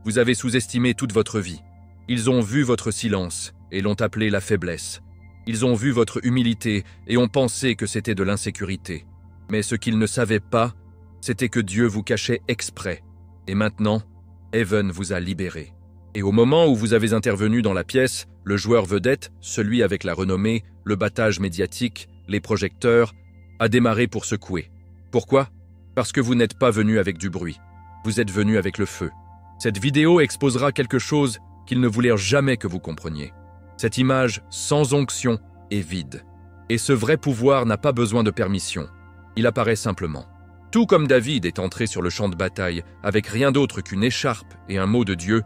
Vous avez sous-estimé toute votre vie. Ils ont vu votre silence et l'ont appelé la faiblesse. Ils ont vu votre humilité et ont pensé que c'était de l'insécurité. Mais ce qu'ils ne savaient pas, c'était que Dieu vous cachait exprès. Et maintenant, Heaven vous a libéré. Et au moment où vous avez intervenu dans la pièce, le joueur vedette, celui avec la renommée, le battage médiatique, les projecteurs, a démarré pour secouer. Pourquoi? Parce que vous n'êtes pas venu avec du bruit. Vous êtes venu avec le feu. Cette vidéo exposera quelque chose qu'ils ne voulèrent jamais que vous compreniez. Cette image sans onction est vide. Et ce vrai pouvoir n'a pas besoin de permission. Il apparaît simplement. Tout comme David est entré sur le champ de bataille avec rien d'autre qu'une écharpe et un mot de Dieu,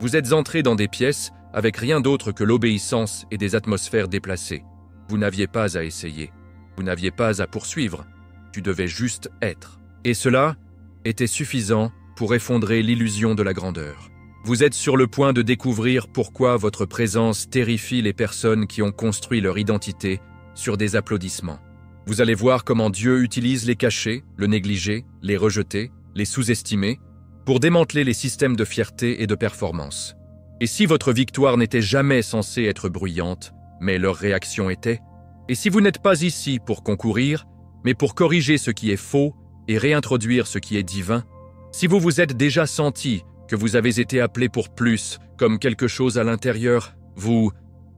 vous êtes entré dans des pièces avec rien d'autre que l'obéissance et des atmosphères déplacées. Vous n'aviez pas à essayer. Vous n'aviez pas à poursuivre. Tu devais juste être. Et cela était suffisant pour effondrer l'illusion de la grandeur. Vous êtes sur le point de découvrir pourquoi votre présence terrifie les personnes qui ont construit leur identité sur des applaudissements. Vous allez voir comment Dieu utilise les cacher, le négliger, les rejeter, les sous-estimer, pour démanteler les systèmes de fierté et de performance. Et si votre victoire n'était jamais censée être bruyante, mais leur réaction était, et si vous n'êtes pas ici pour concourir, mais pour corriger ce qui est faux et réintroduire ce qui est divin, si vous vous êtes déjà senti que vous avez été appelé pour plus, comme quelque chose à l'intérieur, vous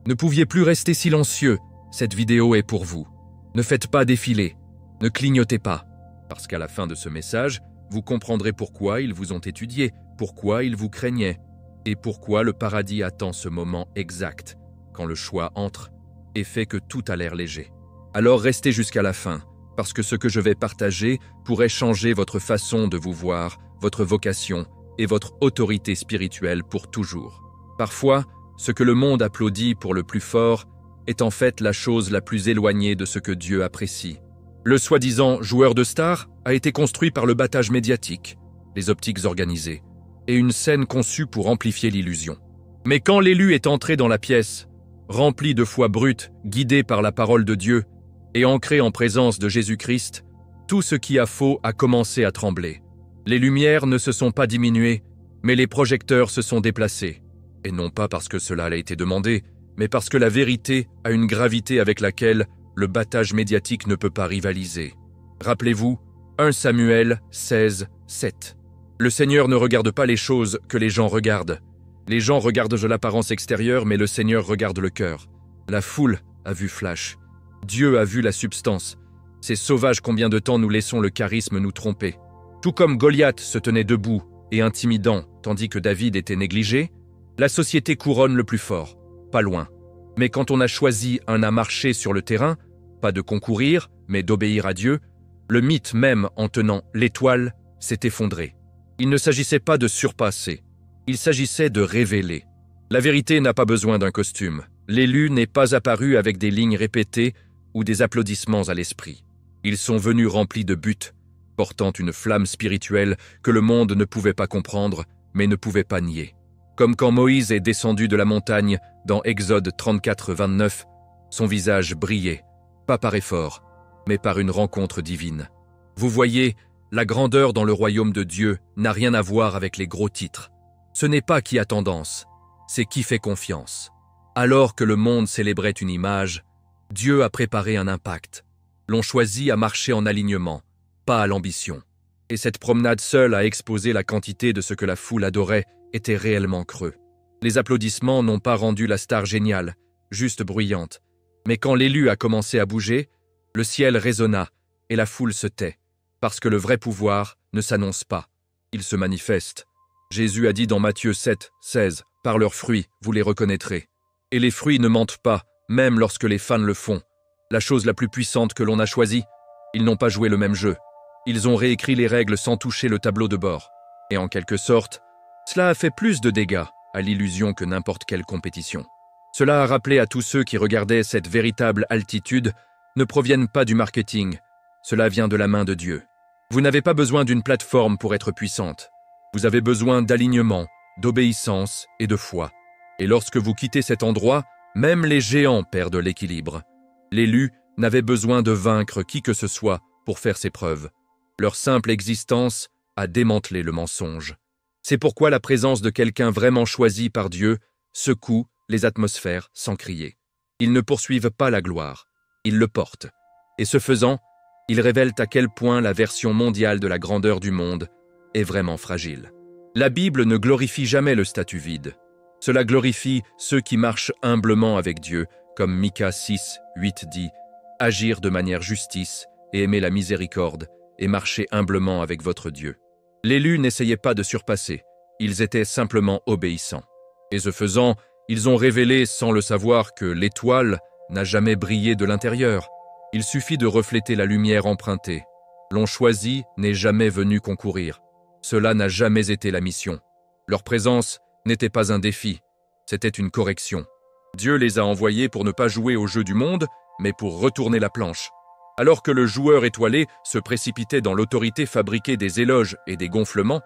ne pouviez plus rester silencieux. Cette vidéo est pour vous. Ne faites pas défiler, ne clignotez pas, parce qu'à la fin de ce message, vous comprendrez pourquoi ils vous ont étudié, pourquoi ils vous craignaient, et pourquoi le paradis attend ce moment exact, quand le choix entre et fait que tout a l'air léger. Alors restez jusqu'à la fin, parce que ce que je vais partager pourrait changer votre façon de vous voir, votre vocation et votre autorité spirituelle pour toujours. Parfois, ce que le monde applaudit pour le plus fort est en fait la chose la plus éloignée de ce que Dieu apprécie. Le soi-disant joueur de star a été construit par le battage médiatique, les optiques organisées, et une scène conçue pour amplifier l'illusion. Mais quand l'élu est entré dans la pièce, rempli de foi brute, guidé par la parole de Dieu, et ancré en présence de Jésus-Christ, tout ce qui a faux a commencé à trembler. Les lumières ne se sont pas diminuées, mais les projecteurs se sont déplacés. Et non pas parce que cela a été demandé, mais parce que la vérité a une gravité avec laquelle le battage médiatique ne peut pas rivaliser. Rappelez-vous, 1 Samuel 16, 7. Le Seigneur ne regarde pas les choses que les gens regardent. Les gens regardent l'apparence extérieure, mais le Seigneur regarde le cœur. La foule a vu Flash. Dieu a vu la substance. C'est sauvage combien de temps nous laissons le charisme nous tromper. Tout comme Goliath se tenait debout et intimidant, tandis que David était négligé, la société couronne le plus fort, pas loin. Mais quand on a choisi un à marcher sur le terrain, pas de concourir, mais d'obéir à Dieu, le mythe même en tenant l'étoile s'est effondré. Il ne s'agissait pas de surpasser, il s'agissait de révéler. La vérité n'a pas besoin d'un costume. L'élu n'est pas apparu avec des lignes répétées ou des applaudissements à l'esprit. Ils sont venus remplis de buts, portant une flamme spirituelle que le monde ne pouvait pas comprendre, mais ne pouvait pas nier. Comme quand Moïse est descendu de la montagne dans Exode 34, 29, son visage brillait, pas par effort, mais par une rencontre divine. Vous voyez, la grandeur dans le royaume de Dieu n'a rien à voir avec les gros titres. Ce n'est pas qui a tendance, c'est qui fait confiance. Alors que le monde célébrait une image, Dieu a préparé un impact. L'on choisit à marcher en alignement, pas à l'ambition. Et cette promenade seule à exposer la quantité de ce que la foule adorait était réellement creux. Les applaudissements n'ont pas rendu la star géniale, juste bruyante. Mais quand l'élu a commencé à bouger, le ciel résonna et la foule se tait, parce que le vrai pouvoir ne s'annonce pas, il se manifeste. Jésus a dit dans Matthieu 7, 16, « Par leurs fruits, vous les reconnaîtrez. » Et les fruits ne mentent pas, même lorsque les fans le font. La chose la plus puissante que l'on a choisie, ils n'ont pas joué le même jeu. Ils ont réécrit les règles sans toucher le tableau de bord. Et en quelque sorte, cela a fait plus de dégâts à l'illusion que n'importe quelle compétition. Cela a rappelé à tous ceux qui regardaient cette véritable altitude ne proviennent pas du marketing. Cela vient de la main de Dieu. Vous n'avez pas besoin d'une plateforme pour être puissante. Vous avez besoin d'alignement, d'obéissance et de foi. Et lorsque vous quittez cet endroit, même les géants perdent l'équilibre. L'élu n'avait besoin de vaincre qui que ce soit pour faire ses preuves. Leur simple existence a démantelé le mensonge. C'est pourquoi la présence de quelqu'un vraiment choisi par Dieu secoue les atmosphères sans crier. Ils ne poursuivent pas la gloire, ils le portent. Et ce faisant, ils révèlent à quel point la version mondiale de la grandeur du monde est vraiment fragile. La Bible ne glorifie jamais le statut vide. Cela glorifie ceux qui marchent humblement avec Dieu, comme Mica 6, 8 dit « Agir de manière justice et aimer la miséricorde et marcher humblement avec votre Dieu. » L'élu n'essayait pas de surpasser, ils étaient simplement obéissants. Et ce faisant, ils ont révélé sans le savoir que l'étoile n'a jamais brillé de l'intérieur. Il suffit de refléter la lumière empruntée. L'on choisi n'est jamais venu concourir. Cela n'a jamais été la mission. Leur présence n'était pas un défi, c'était une correction. Dieu les a envoyés pour ne pas jouer au jeu du monde, mais pour retourner la planche. Alors que le joueur étoilé se précipitait dans l'autorité fabriquée des éloges et des gonflements,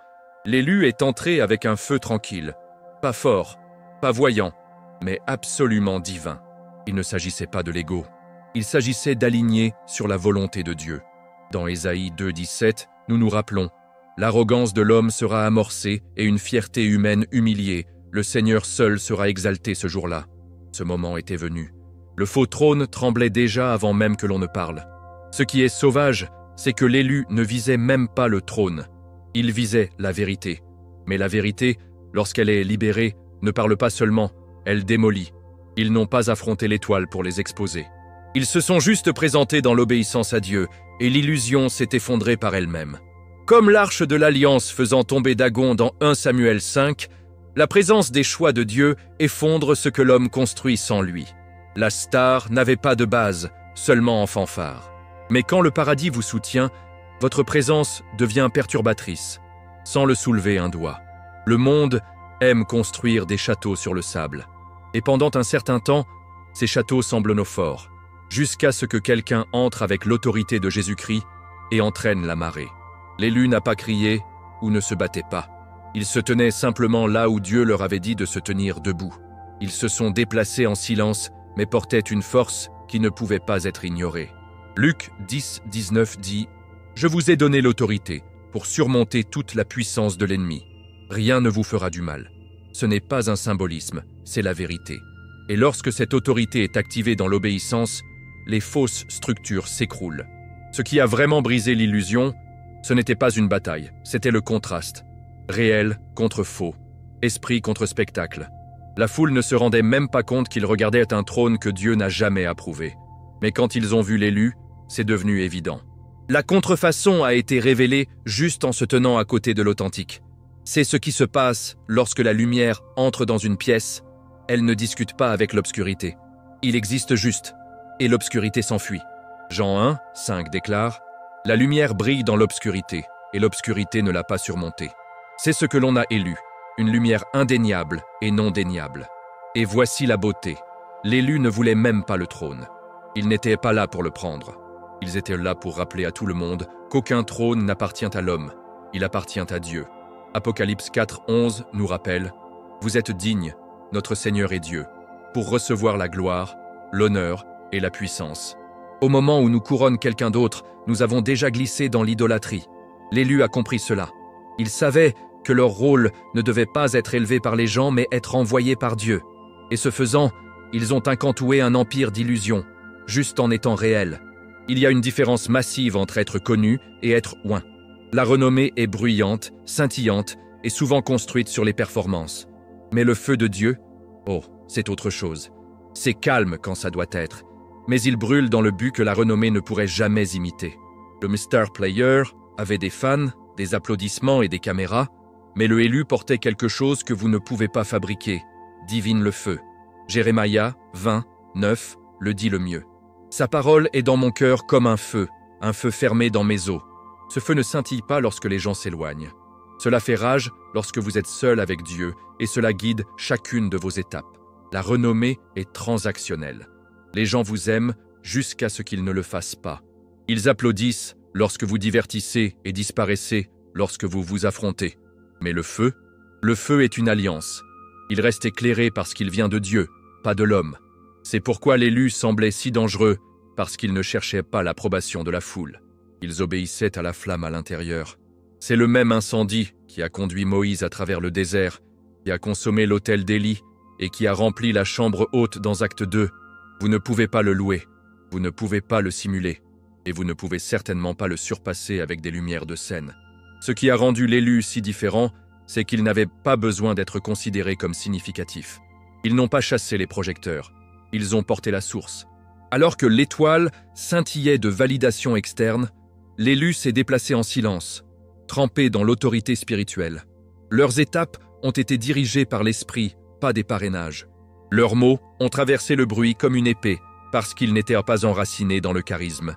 l'élu est entré avec un feu tranquille, pas fort, pas voyant, mais absolument divin. Il ne s'agissait pas de l'ego, il s'agissait d'aligner sur la volonté de Dieu. Dans Ésaïe 2,17, nous nous rappelons « L'arrogance de l'homme sera amorcée et une fierté humaine humiliée. Le Seigneur seul sera exalté ce jour-là. » Ce moment était venu. Le faux trône tremblait déjà avant même que l'on ne parle. Ce qui est sauvage, c'est que l'élu ne visait même pas le trône. Il visait la vérité. Mais la vérité, lorsqu'elle est libérée, ne parle pas seulement, elle démolit. Ils n'ont pas affronté l'étoile pour les exposer. Ils se sont juste présentés dans l'obéissance à Dieu, et l'illusion s'est effondrée par elle-même. Comme l'arche de l'Alliance faisant tomber Dagon dans 1 Samuel 5, la présence des choix de Dieu effondre ce que l'homme construit sans lui. La star n'avait pas de base, seulement en fanfare. Mais quand le paradis vous soutient, votre présence devient perturbatrice, sans le soulever un doigt. Le monde aime construire des châteaux sur le sable. Et pendant un certain temps, ces châteaux semblent nos forts, jusqu'à ce que quelqu'un entre avec l'autorité de Jésus-Christ et entraîne la marée. L'élu n'a pas crié ou ne se battait pas. Ils se tenaient simplement là où Dieu leur avait dit de se tenir debout. Ils se sont déplacés en silence, mais portaient une force qui ne pouvait pas être ignorée. Luc 10, 19 dit « Je vous ai donné l'autorité pour surmonter toute la puissance de l'ennemi. Rien ne vous fera du mal. » Ce n'est pas un symbolisme, c'est la vérité. Et lorsque cette autorité est activée dans l'obéissance, les fausses structures s'écroulent. Ce qui a vraiment brisé l'illusion, ce n'était pas une bataille, c'était le contraste. Réel contre faux, esprit contre spectacle. La foule ne se rendait même pas compte qu'ils regardaient un trône que Dieu n'a jamais approuvé. Mais quand ils ont vu l'élu, c'est devenu évident. La contrefaçon a été révélée juste en se tenant à côté de l'authentique. C'est ce qui se passe lorsque la lumière entre dans une pièce. Elle ne discute pas avec l'obscurité. Il existe juste, et l'obscurité s'enfuit. Jean 1, 5 déclare « La lumière brille dans l'obscurité, et l'obscurité ne l'a pas surmontée. » C'est ce que l'on a élu, une lumière indéniable et non déniable. Et voici la beauté. L'élu ne voulait même pas le trône. Ils n'étaient pas là pour le prendre. Ils étaient là pour rappeler à tout le monde qu'aucun trône n'appartient à l'homme, il appartient à Dieu. Apocalypse 4, 11 nous rappelle « Vous êtes dignes, notre Seigneur et Dieu, pour recevoir la gloire, l'honneur et la puissance. » Au moment où nous couronne quelqu'un d'autre, nous avons déjà glissé dans l'idolâtrie. L'élu a compris cela. Il savait que leur rôle ne devait pas être élevé par les gens, mais être envoyé par Dieu. Et ce faisant, ils ont incantoué un empire d'illusions, juste en étant réels. Il y a une différence massive entre être connu et être oint. La renommée est bruyante, scintillante et souvent construite sur les performances. Mais le feu de Dieu, oh, c'est autre chose. C'est calme quand ça doit être, mais il brûle dans le but que la renommée ne pourrait jamais imiter. Le Mr. Player avait des fans, des applaudissements et des caméras, mais le élu portait quelque chose que vous ne pouvez pas fabriquer, divine le feu. Jérémia 20, 9 le dit le mieux. Sa parole est dans mon cœur comme un feu fermé dans mes os. Ce feu ne scintille pas lorsque les gens s'éloignent. Cela fait rage lorsque vous êtes seul avec Dieu et cela guide chacune de vos étapes. La renommée est transactionnelle. Les gens vous aiment jusqu'à ce qu'ils ne le fassent pas. Ils applaudissent lorsque vous divertissez et disparaissez lorsque vous vous affrontez. Mais le feu est une alliance. Il reste éclairé parce qu'il vient de Dieu, pas de l'homme. C'est pourquoi l'élu semblait si dangereux, parce qu'il ne cherchait pas l'approbation de la foule. Ils obéissaient à la flamme à l'intérieur. C'est le même incendie qui a conduit Moïse à travers le désert, qui a consommé l'autel d'Élie et qui a rempli la chambre haute dans Acte 2. Vous ne pouvez pas le louer, vous ne pouvez pas le simuler, et vous ne pouvez certainement pas le surpasser avec des lumières de scène. Ce qui a rendu l'élu si différent, c'est qu'il n'avait pas besoin d'être considéré comme significatif. Ils n'ont pas chassé les projecteurs, ils ont porté la source. Alors que l'étoile scintillait de validation externe, l'élu s'est déplacé en silence, trempé dans l'autorité spirituelle. Leurs étapes ont été dirigées par l'esprit, pas des parrainages. Leurs mots ont traversé le bruit comme une épée, parce qu'ils n'étaient pas enracinés dans le charisme.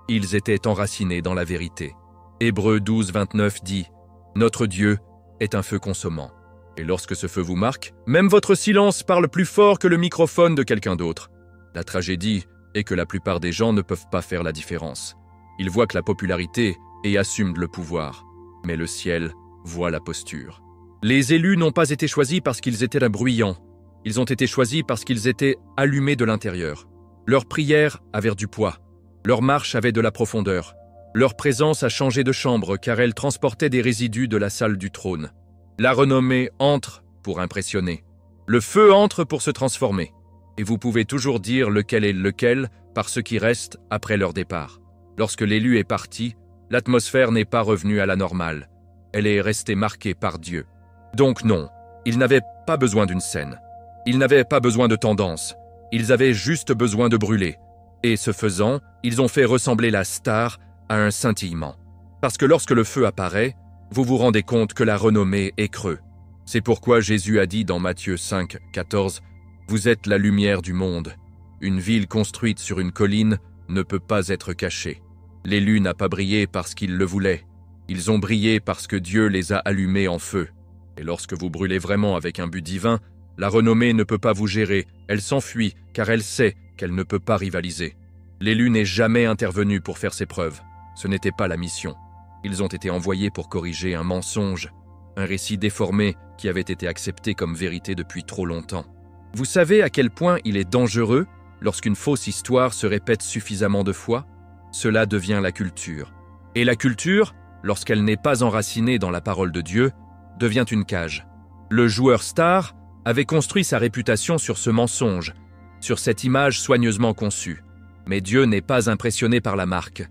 Ils étaient enracinés dans la vérité. Hébreux 12, 29 dit « Notre Dieu est un feu consommant. » Et lorsque ce feu vous marque, même votre silence parle plus fort que le microphone de quelqu'un d'autre. La tragédie est que la plupart des gens ne peuvent pas faire la différence. Ils voient que la popularité et assument le pouvoir. Mais le ciel voit la posture. Les élus n'ont pas été choisis parce qu'ils étaient bruyants. Ils ont été choisis parce qu'ils étaient allumés de l'intérieur. Leurs prières avaient du poids. Leur marche avait de la profondeur. Leur présence a changé de chambre car elle transportait des résidus de la salle du trône. La renommée entre pour impressionner. Le feu entre pour se transformer. Et vous pouvez toujours dire lequel est lequel par ce qui reste après leur départ. Lorsque l'élu est parti, l'atmosphère n'est pas revenue à la normale. Elle est restée marquée par Dieu. Donc non, ils n'avaient pas besoin d'une scène. Ils n'avaient pas besoin de tendance. Ils avaient juste besoin de brûler. Et ce faisant, ils ont fait ressembler la star à un scintillement. Parce que lorsque le feu apparaît, vous vous rendez compte que la renommée est creux. C'est pourquoi Jésus a dit dans Matthieu 5, 14 « Vous êtes la lumière du monde. Une ville construite sur une colline ne peut pas être cachée. L'élu n'a pas brillé parce qu'il le voulait. Ils ont brillé parce que Dieu les a allumés en feu. Et lorsque vous brûlez vraiment avec un but divin, la renommée ne peut pas vous gérer, elle s'enfuit car elle sait qu'elle ne peut pas rivaliser. L'élu n'est jamais intervenu pour faire ses preuves. Ce n'était pas la mission. Ils ont été envoyés pour corriger un mensonge, un récit déformé qui avait été accepté comme vérité depuis trop longtemps. Vous savez à quel point il est dangereux lorsqu'une fausse histoire se répète suffisamment de fois? Cela devient la culture. Et la culture, lorsqu'elle n'est pas enracinée dans la parole de Dieu, devient une cage. Le joueur star avait construit sa réputation sur ce mensonge, sur cette image soigneusement conçue. Mais Dieu n'est pas impressionné par la marque.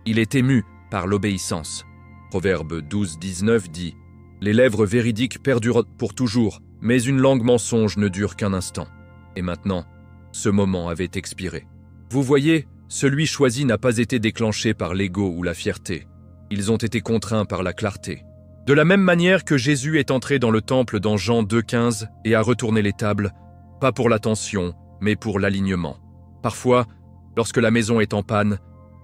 Il est ému par l'obéissance. Proverbe 12, 19 dit « Les lèvres véridiques perdurent pour toujours, mais une langue mensonge ne dure qu'un instant. » Et maintenant, ce moment avait expiré. Vous voyez, celui choisi n'a pas été déclenché par l'ego ou la fierté. Ils ont été contraints par la clarté. De la même manière que Jésus est entré dans le temple dans Jean 2,15 et a retourné les tables, pas pour l'attention, mais pour l'alignement. Parfois, lorsque la maison est en panne,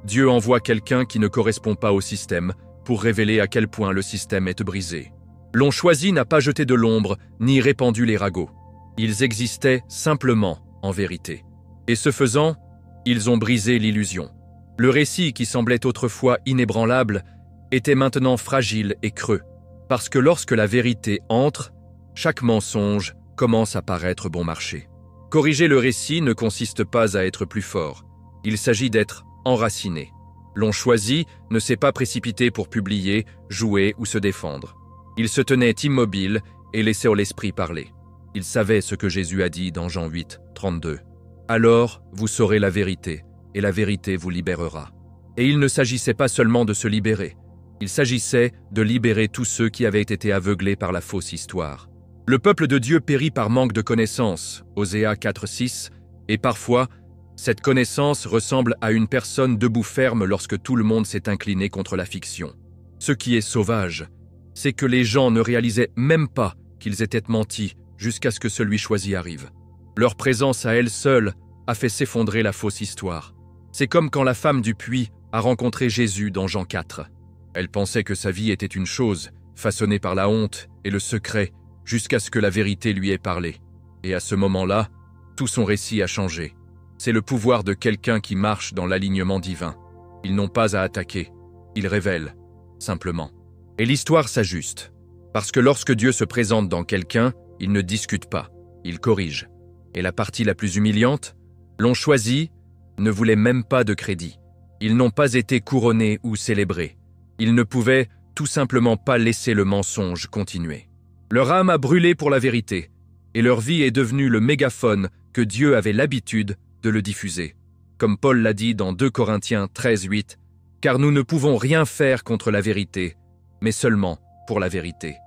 Dieu envoie quelqu'un qui ne correspond pas au système pour révéler à quel point le système est brisé. L'on choisi n'a pas jeté de l'ombre ni répandu les ragots. Ils existaient simplement en vérité. Et ce faisant, ils ont brisé l'illusion. Le récit qui semblait autrefois inébranlable était maintenant fragile et creux. Parce que lorsque la vérité entre, chaque mensonge commence à paraître bon marché. Corriger le récit ne consiste pas à être plus fort. Il s'agit d'être enraciné. L'on choisi ne s'est pas précipité pour publier, jouer ou se défendre. Il se tenait immobile et laissait l'esprit parler. Il savait ce que Jésus a dit dans Jean 8, 32. « Alors vous saurez la vérité, et la vérité vous libérera. » Et il ne s'agissait pas seulement de se libérer. Il s'agissait de libérer tous ceux qui avaient été aveuglés par la fausse histoire. Le peuple de Dieu périt par manque de connaissance, Osée 4, 6, et parfois, cette connaissance ressemble à une personne debout ferme lorsque tout le monde s'est incliné contre la fiction. Ce qui est sauvage, c'est que les gens ne réalisaient même pas qu'ils étaient mentis jusqu'à ce que celui choisi arrive. Leur présence à elle seule a fait s'effondrer la fausse histoire. C'est comme quand la femme du puits a rencontré Jésus dans Jean 4. Elle pensait que sa vie était une chose, façonnée par la honte et le secret, jusqu'à ce que la vérité lui ait parlé. Et à ce moment-là, tout son récit a changé. C'est le pouvoir de quelqu'un qui marche dans l'alignement divin. Ils n'ont pas à attaquer, ils révèlent, simplement. Et l'histoire s'ajuste. Parce que lorsque Dieu se présente dans quelqu'un, il ne discute pas, il corrige. Et la partie la plus humiliante, l'on choisi, ne voulait même pas de crédit. Ils n'ont pas été couronnés ou célébrés. Ils ne pouvaient tout simplement pas laissé le mensonge continuer. Leur âme a brûlé pour la vérité, et leur vie est devenue le mégaphone que Dieu avait l'habitude de le diffuser. Comme Paul l'a dit dans 2 Corinthiens 13:8, « Car nous ne pouvons rien faire contre la vérité, mais seulement pour la vérité. »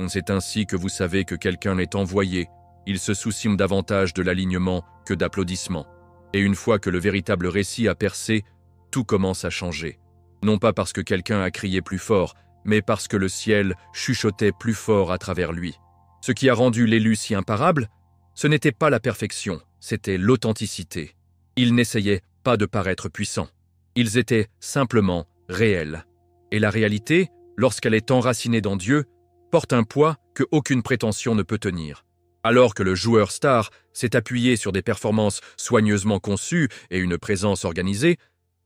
C'est ainsi que vous savez que quelqu'un est envoyé. Il se soucie davantage de l'alignement que d'applaudissements. Et une fois que le véritable récit a percé, tout commence à changer. Non pas parce que quelqu'un a crié plus fort, mais parce que le ciel chuchotait plus fort à travers lui. Ce qui a rendu l'élu si imparable, ce n'était pas la perfection, c'était l'authenticité. Ils n'essayaient pas de paraître puissants. Ils étaient simplement réels. Et la réalité, lorsqu'elle est enracinée dans Dieu, porte un poids que aucune prétention ne peut tenir. Alors que le joueur star s'est appuyé sur des performances soigneusement conçues et une présence organisée,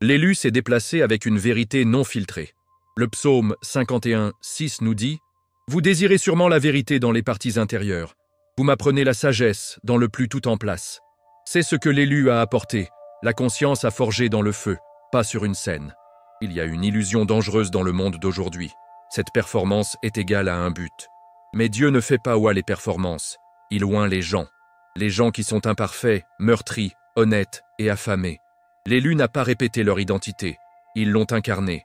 l'élu s'est déplacé avec une vérité non filtrée. Le psaume 51:6 nous dit « Vous désirez sûrement la vérité dans les parties intérieures. Vous m'apprenez la sagesse dans le plus tout en place. » C'est ce que l'élu a apporté. La conscience a forgé dans le feu, pas sur une scène. Il y a une illusion dangereuse dans le monde d'aujourd'hui. Cette performance est égale à un but. Mais Dieu ne fait pas oint les performances. Il oint les gens. Les gens qui sont imparfaits, meurtris, honnêtes et affamés. L'élu n'a pas répété leur identité. Ils l'ont incarnée.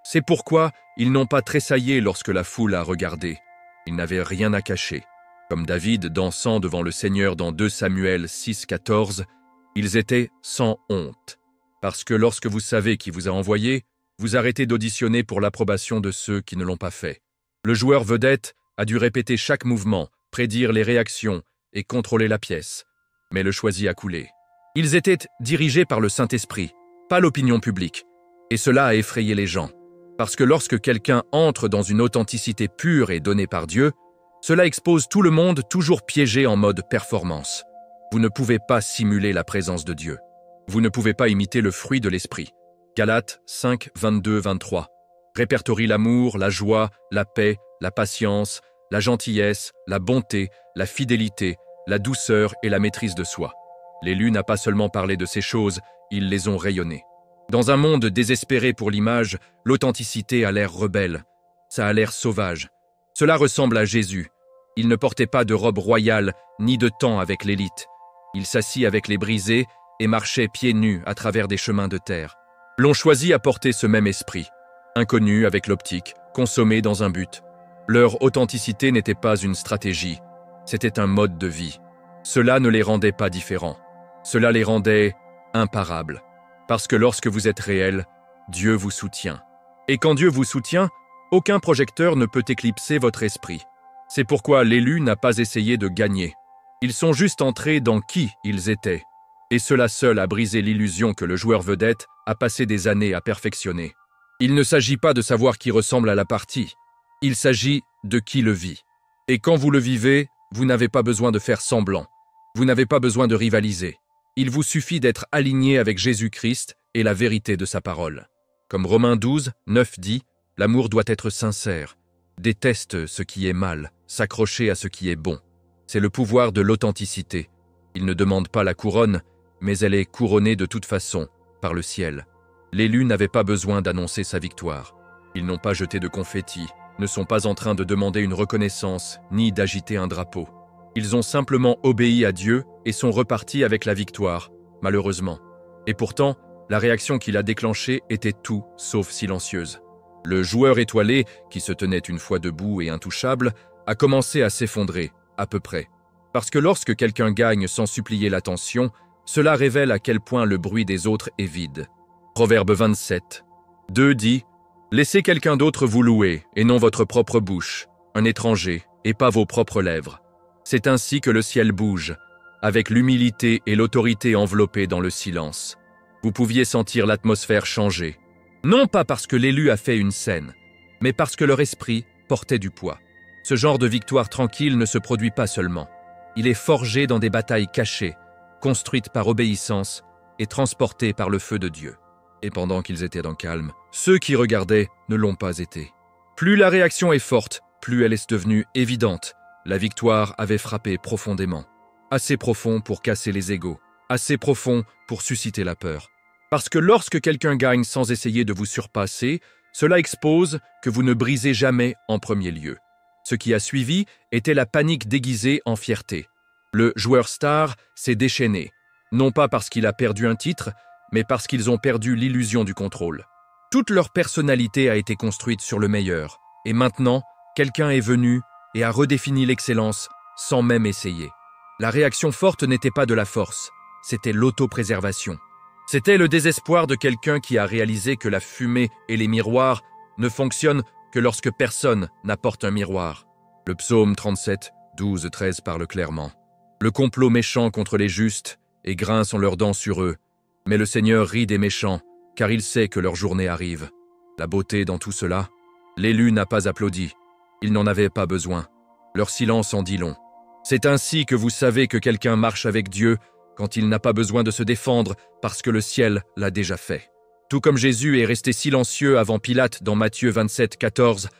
C'est pourquoi ils n'ont pas tressaillé lorsque la foule a regardé. Ils n'avaient rien à cacher. Comme David dansant devant le Seigneur dans 2 Samuel 6:14, ils étaient sans honte. Parce que lorsque vous savez qui vous a envoyé, vous arrêtez d'auditionner pour l'approbation de ceux qui ne l'ont pas fait. Le joueur vedette a dû répéter chaque mouvement, prédire les réactions et contrôler la pièce. Mais le choisi a coulé. Ils étaient dirigés par le Saint-Esprit, pas l'opinion publique. Et cela a effrayé les gens. Parce que lorsque quelqu'un entre dans une authenticité pure et donnée par Dieu, cela expose tout le monde toujours piégé en mode performance. Vous ne pouvez pas simuler la présence de Dieu. Vous ne pouvez pas imiter le fruit de l'esprit. Galates 5:22-23 répertorie l'amour, la joie, la paix, la patience, la gentillesse, la bonté, la fidélité, la douceur et la maîtrise de soi. L'élu n'a pas seulement parlé de ces choses, ils les ont rayonnées. Dans un monde désespéré pour l'image, l'authenticité a l'air rebelle. Ça a l'air sauvage. Cela ressemble à Jésus. Il ne portait pas de robe royale ni de temps avec l'élite. Il s'assit avec les brisés et marchait pieds nus à travers des chemins de terre. L'on choisit à porter ce même esprit. Inconnu avec l'optique, consommé dans un but. Leur authenticité n'était pas une stratégie, c'était un mode de vie. Cela ne les rendait pas différents. Cela les rendait imparables. Parce que lorsque vous êtes réel, Dieu vous soutient. Et quand Dieu vous soutient, aucun projecteur ne peut éclipser votre esprit. C'est pourquoi l'élu n'a pas essayé de gagner. Ils sont juste entrés dans qui ils étaient. Et cela seul a brisé l'illusion que le joueur vedette a passé des années à perfectionner. Il ne s'agit pas de savoir qui ressemble à la partie. Il s'agit de qui le vit. Et quand vous le vivez, vous n'avez pas besoin de faire semblant. Vous n'avez pas besoin de rivaliser. Il vous suffit d'être aligné avec Jésus-Christ et la vérité de sa parole. Comme Romains 12:9 dit, l'amour doit être sincère. Déteste ce qui est mal, s'accrocher à ce qui est bon. C'est le pouvoir de l'authenticité. Il ne demande pas la couronne, mais elle est couronnée de toute façon, par le ciel. L'élu n'avait pas besoin d'annoncer sa victoire. Ils n'ont pas jeté de confettis, ne sont pas en train de demander une reconnaissance, ni d'agiter un drapeau. Ils ont simplement obéi à Dieu et sont repartis avec la victoire, malheureusement. Et pourtant, la réaction qu'il a déclenchée était tout sauf silencieuse. Le joueur étoilé, qui se tenait une fois debout et intouchable, a commencé à s'effondrer, à peu près. Parce que lorsque quelqu'un gagne sans supplier l'attention, cela révèle à quel point le bruit des autres est vide. Proverbe 27:2 dit « Laissez quelqu'un d'autre vous louer, et non votre propre bouche, un étranger, et pas vos propres lèvres. C'est ainsi que le ciel bouge, avec l'humilité et l'autorité enveloppées dans le silence. » Vous pouviez sentir l'atmosphère changer. Non pas parce que l'élu a fait une scène, mais parce que leur esprit portait du poids. Ce genre de victoire tranquille ne se produit pas seulement. Il est forgé dans des batailles cachées, construites par obéissance et transportées par le feu de Dieu. Et pendant qu'ils étaient dans le calme, ceux qui regardaient ne l'ont pas été. Plus la réaction est forte, plus elle est devenue évidente. La victoire avait frappé profondément. Assez profond pour casser les égos, assez profond pour susciter la peur. Parce que lorsque quelqu'un gagne sans essayer de vous surpasser, Cela expose que vous ne brisez jamais en premier lieu. Ce qui a suivi était la panique déguisée en fierté. Le joueur star s'est déchaîné, non pas parce qu'il a perdu un titre, mais parce qu'ils ont perdu l'illusion du contrôle. Toute leur personnalité a été construite sur le meilleur, et maintenant, quelqu'un est venu et a redéfini l'excellence sans même essayer. La réaction forte n'était pas de la force, c'était l'autopréservation. C'était le désespoir de quelqu'un qui a réalisé que la fumée et les miroirs ne fonctionnent que lorsque personne n'apporte un miroir. Le psaume 37, 12, 13 parle clairement. Le complot méchant contre les justes et grince leurs dents sur eux, mais le Seigneur rit des méchants, car il sait que leur journée arrive. La beauté dans tout cela, l'élu n'a pas applaudi, il n'en avait pas besoin. Leur silence en dit long. C'est ainsi que vous savez que quelqu'un marche avec Dieu quand il n'a pas besoin de se défendre parce que le ciel l'a déjà fait. Tout comme Jésus est resté silencieux avant Pilate dans Matthieu 27, 14,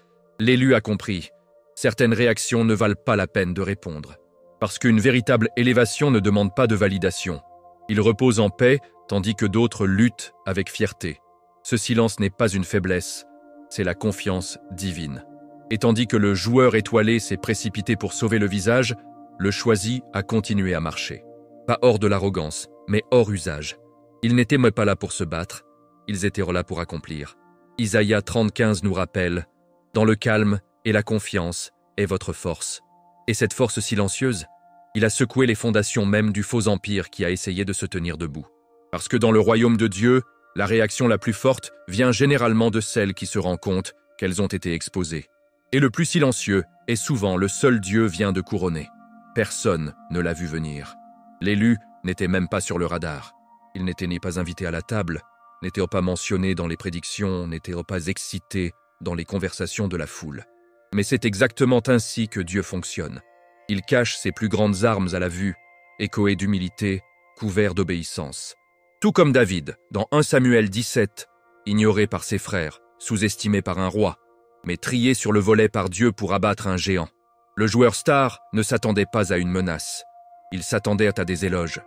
l'élu a compris. Certaines réactions ne valent pas la peine de répondre. Parce qu'une véritable élévation ne demande pas de validation. Il repose en paix, tandis que d'autres luttent avec fierté. Ce silence n'est pas une faiblesse, c'est la confiance divine. Et tandis que le joueur étoilé s'est précipité pour sauver le visage, le choisi a continué à marcher. Pas hors de l'arrogance, mais hors usage. Ils n'étaient même pas là pour se battre, ils étaient là pour accomplir. Isaïe 30:15 nous rappelle « Dans le calme et la confiance est votre force ». Et cette force silencieuse, il a secoué les fondations même du faux empire qui a essayé de se tenir debout. Parce que dans le royaume de Dieu, la réaction la plus forte vient généralement de celle qui se rend compte qu'elles ont été exposées. Et le plus silencieux est souvent le seul Dieu vient de couronner. Personne ne l'a vu venir. L'élu n'était même pas sur le radar. Il n'était ni pas invité à la table, n'était pas mentionné dans les prédictions, n'était pas excité dans les conversations de la foule. Mais c'est exactement ainsi que Dieu fonctionne. Il cache ses plus grandes armes à la vue, échoées d'humilité, couverts d'obéissance. Tout comme David, dans 1 Samuel 17, ignoré par ses frères, sous-estimé par un roi, mais trié sur le volet par Dieu pour abattre un géant. Le joueur star ne s'attendait pas à une menace. Il s'attendait à des éloges.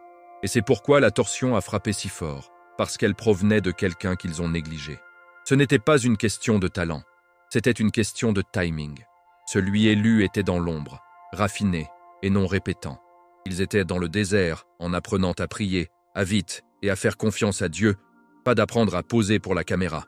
Et c'est pourquoi la torsion a frappé si fort, parce qu'elle provenait de quelqu'un qu'ils ont négligé. Ce n'était pas une question de talent, c'était une question de timing. Celui élu était dans l'ombre, raffiné et non répétant. Ils étaient dans le désert en apprenant à prier, à vite et à faire confiance à Dieu, pas d'apprendre à poser pour la caméra.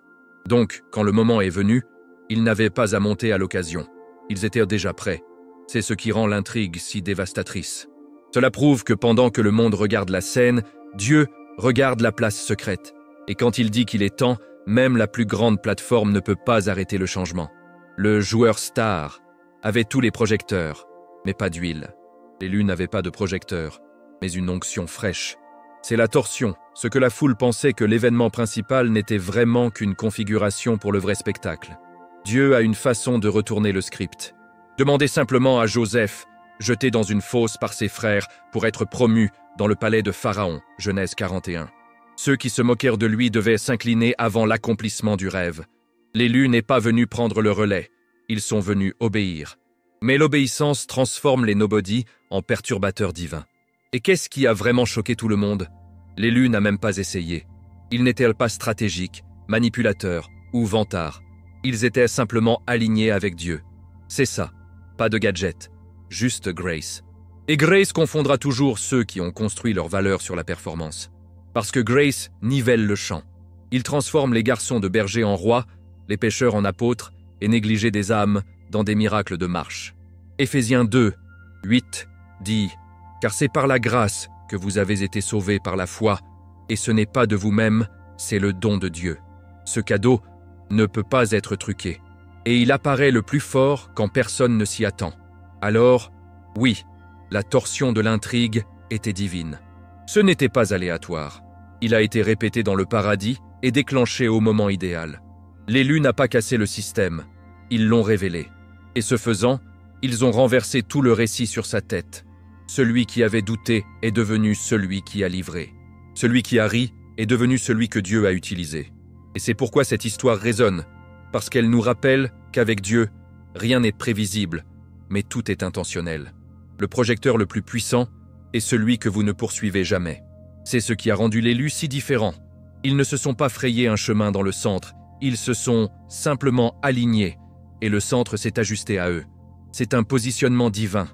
Donc, quand le moment est venu, ils n'avaient pas à monter à l'occasion. Ils étaient déjà prêts. C'est ce qui rend l'intrigue si dévastatrice. Cela prouve que pendant que le monde regarde la scène, Dieu regarde la place secrète. Et quand il dit qu'il est temps, même la plus grande plateforme ne peut pas arrêter le changement. Le joueur star avait tous les projecteurs, mais pas d'huile. L'élu n'avait pas de projecteur, mais une onction fraîche. C'est la torsion, ce que la foule pensait que l'événement principal n'était vraiment qu'une configuration pour le vrai spectacle. Dieu a une façon de retourner le script. Demandez simplement à Joseph, jeté dans une fosse par ses frères pour être promu dans le palais de Pharaon, Genèse 41. Ceux qui se moquèrent de lui devaient s'incliner avant l'accomplissement du rêve. L'élu n'est pas venu prendre le relais, ils sont venus obéir. Mais l'obéissance transforme les nobody en perturbateurs divins. Et qu'est-ce qui a vraiment choqué tout le monde? L'élu n'a même pas essayé. Ils n'étaient pas stratégiques, manipulateurs ou vantards. Ils étaient simplement alignés avec Dieu. C'est ça, pas de gadget, juste Grace. Et Grace confondra toujours ceux qui ont construit leur valeur sur la performance. Parce que Grace nivelle le champ. Il transforme les garçons de bergers en rois, les pêcheurs en apôtres et négligés des âmes dans des miracles de marche. Éphésiens 2, 8 dit « Car c'est par la grâce que vous avez été sauvés par la foi, et ce n'est pas de vous-même, c'est le don de Dieu. Ce cadeau ne peut pas être truqué, et il apparaît le plus fort quand personne ne s'y attend. Alors, oui, la torsion de l'intrigue était divine. Ce n'était pas aléatoire. Il a été répété dans le paradis et déclenché au moment idéal. L'élu n'a pas cassé le système, ils l'ont révélé. Et ce faisant, ils ont renversé tout le récit sur sa tête. Celui qui avait douté est devenu celui qui a livré. Celui qui a ri est devenu celui que Dieu a utilisé. Et c'est pourquoi cette histoire résonne, parce qu'elle nous rappelle qu'avec Dieu, rien n'est prévisible, mais tout est intentionnel. Le projecteur le plus puissant est celui que vous ne poursuivez jamais. C'est ce qui a rendu l'élu si différent. Ils ne se sont pas frayés un chemin dans le centre, Ils se sont simplement alignés et le centre s'est ajusté à eux. C'est un positionnement divin.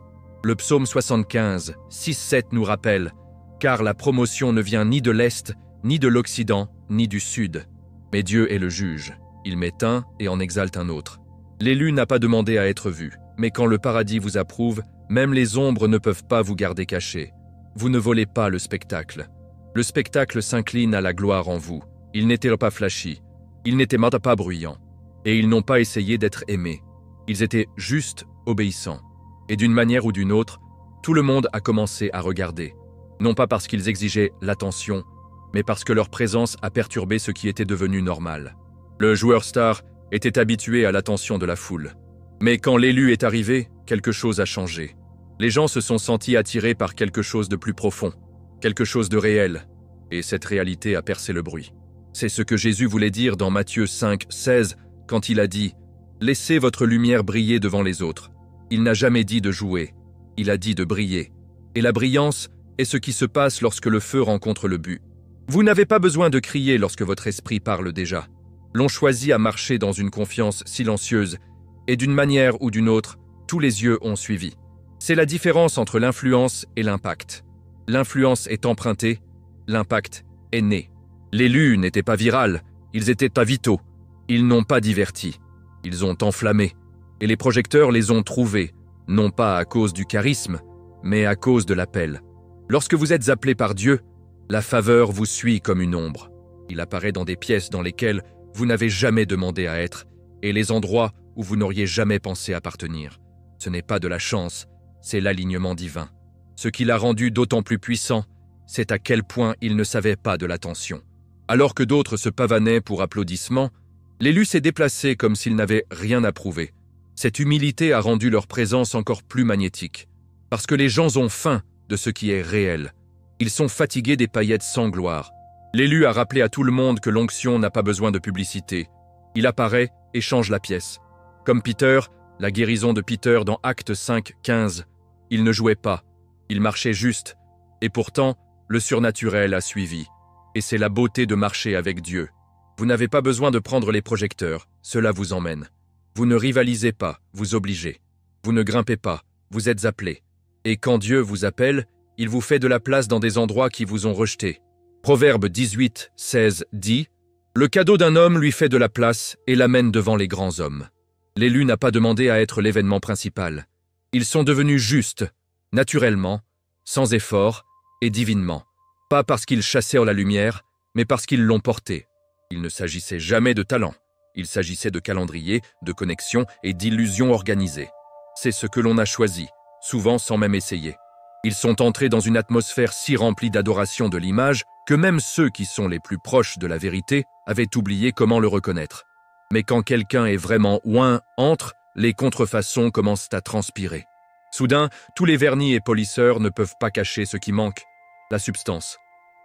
Le psaume 75, 6-7 nous rappelle « Car la promotion ne vient ni de l'Est, ni de l'Occident, ni du Sud. Mais Dieu est le juge. Il met un et en exalte un autre. L'élu n'a pas demandé à être vu, mais quand le paradis vous approuve, même les ombres ne peuvent pas vous garder cachés. Vous ne volez pas le spectacle. Le spectacle s'incline à la gloire en vous. Ils n'étaient pas flashy. Ils n'étaient pas bruyants. Et ils n'ont pas essayé d'être aimés. Ils étaient juste obéissants. Et d'une manière ou d'une autre, tout le monde a commencé à regarder. Non pas parce qu'ils exigeaient l'attention, mais parce que leur présence a perturbé ce qui était devenu normal. Le joueur star était habitué à l'attention de la foule. Mais quand l'élu est arrivé, quelque chose a changé. Les gens se sont sentis attirés par quelque chose de plus profond, quelque chose de réel, et cette réalité a percé le bruit. C'est ce que Jésus voulait dire dans Matthieu 5, 16, quand il a dit « Laissez votre lumière briller devant les autres ». Il n'a jamais dit de jouer, il a dit de briller. Et la brillance est ce qui se passe lorsque le feu rencontre le but. Vous n'avez pas besoin de crier lorsque votre esprit parle déjà. L'on choisit à marcher dans une confiance silencieuse, et d'une manière ou d'une autre, tous les yeux ont suivi. C'est la différence entre l'influence et l'impact. L'influence est empruntée, l'impact est né. L'élu n'était pas viral, ils étaient pas vitaux. Ils n'ont pas diverti, ils ont enflammé. Et les projecteurs les ont trouvés, non pas à cause du charisme, mais à cause de l'appel. Lorsque vous êtes appelé par Dieu, la faveur vous suit comme une ombre. Il apparaît dans des pièces dans lesquelles vous n'avez jamais demandé à être, et les endroits où vous n'auriez jamais pensé appartenir. Ce n'est pas de la chance, c'est l'alignement divin. Ce qui l'a rendu d'autant plus puissant, c'est à quel point il ne savait pas de l'attention. Alors que d'autres se pavanaient pour applaudissements, l'élu s'est déplacé comme s'il n'avait rien à prouver. Cette humilité a rendu leur présence encore plus magnétique. Parce que les gens ont faim de ce qui est réel. Ils sont fatigués des paillettes sans gloire. L'élu a rappelé à tout le monde que l'onction n'a pas besoin de publicité. Il apparaît et change la pièce. Comme Peter, la guérison de Peter dans Actes 5, 15. Il ne jouait pas, il marchait juste. Et pourtant, le surnaturel a suivi. Et c'est la beauté de marcher avec Dieu. Vous n'avez pas besoin de prendre les projecteurs, cela vous emmène. Vous ne rivalisez pas, vous obligez. Vous ne grimpez pas, vous êtes appelés. Et quand Dieu vous appelle, il vous fait de la place dans des endroits qui vous ont rejeté. Proverbe 18, 16 dit « Le cadeau d'un homme lui fait de la place et l'amène devant les grands hommes. » L'élu n'a pas demandé à être l'événement principal. Ils sont devenus justes, naturellement, sans effort et divinement. Pas parce qu'ils chassèrent la lumière, mais parce qu'ils l'ont portée. Il ne s'agissait jamais de talent. Il s'agissait de calendrier, de connexion et d'illusions organisées. C'est ce que l'on a choisi, souvent sans même essayer. Ils sont entrés dans une atmosphère si remplie d'adoration de l'image que même ceux qui sont les plus proches de la vérité avaient oublié comment le reconnaître. Mais quand quelqu'un est vraiment oint entre, les contrefaçons commencent à transpirer. Soudain, tous les vernis et polisseurs ne peuvent pas cacher ce qui manque, la substance.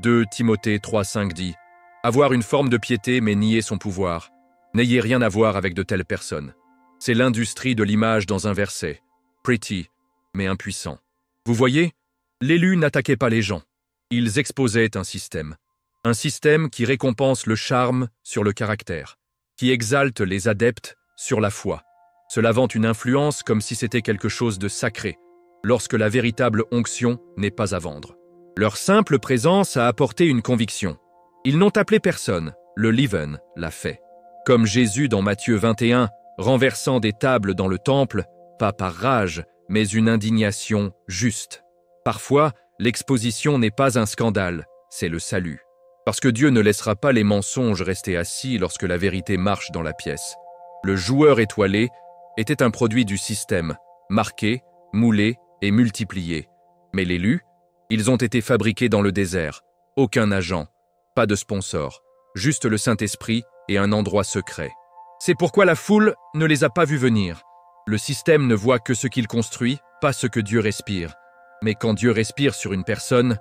2 Timothée 3,5 dit « Avoir une forme de piété mais nier son pouvoir. N'ayez rien à voir avec de telles personnes. » C'est l'industrie de l'image dans un verset. Pretty, mais impuissant. Vous voyez, l'élu n'attaquait pas les gens. Ils exposaient un système. Un système qui récompense le charme sur le caractère, qui exalte les adeptes sur la foi. Cela vante une influence comme si c'était quelque chose de sacré, lorsque la véritable onction n'est pas à vendre. Leur simple présence a apporté une conviction. Ils n'ont appelé personne, le leaven l'a fait. Comme Jésus dans Matthieu 21, renversant des tables dans le temple, pas par rage, mais une indignation juste. Parfois, l'exposition n'est pas un scandale, c'est le salut. Parce que Dieu ne laissera pas les mensonges rester assis lorsque la vérité marche dans la pièce. Le joueur étoilé était un produit du système, marqué, moulé et multiplié. Mais l'élu, ils ont été fabriqués dans le désert. Aucun agent, pas de sponsor, juste le Saint-Esprit et un endroit secret. C'est pourquoi la foule ne les a pas vus venir. Le système ne voit que ce qu'il construit, pas ce que Dieu respire. Mais quand Dieu respire sur une personne,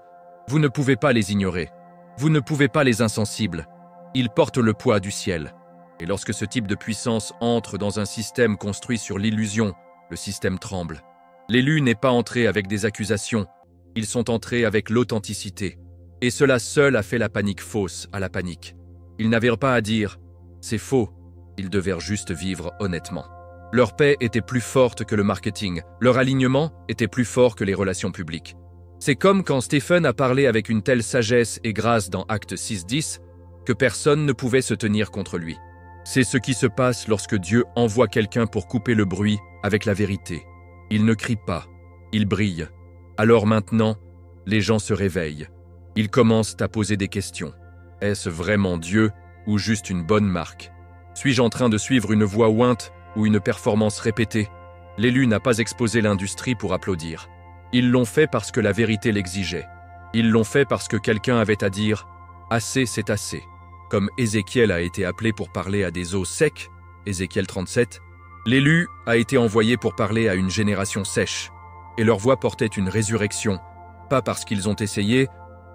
vous ne pouvez pas les ignorer. Vous ne pouvez pas les insensibles. Ils portent le poids du ciel. Et lorsque ce type de puissance entre dans un système construit sur l'illusion, le système tremble. L'élu n'est pas entré avec des accusations. Ils sont entrés avec l'authenticité. Et cela seul a fait la panique fausse à la panique. Ils n'avaient pas à dire C'est faux. Ils devaient juste vivre honnêtement. Leur paix était plus forte que le marketing. Leur alignement était plus fort que les relations publiques. C'est comme quand Stephen a parlé avec une telle sagesse et grâce dans Acte 6:10 que personne ne pouvait se tenir contre lui. C'est ce qui se passe lorsque Dieu envoie quelqu'un pour couper le bruit avec la vérité. Il ne crie pas, il brille. Alors maintenant, les gens se réveillent. Ils commencent à poser des questions. Est-ce vraiment Dieu ou juste une bonne marque? Suis-je en train de suivre une voie ointe ou une performance répétée? L'élu n'a pas exposé l'industrie pour applaudir. Ils l'ont fait parce que la vérité l'exigeait. Ils l'ont fait parce que quelqu'un avait à dire « assez, c'est assez ». Comme Ézéchiel a été appelé pour parler à des eaux secs, Ézéchiel 37, l'élu a été envoyé pour parler à une génération sèche. Et leur voix portait une résurrection, pas parce qu'ils ont essayé,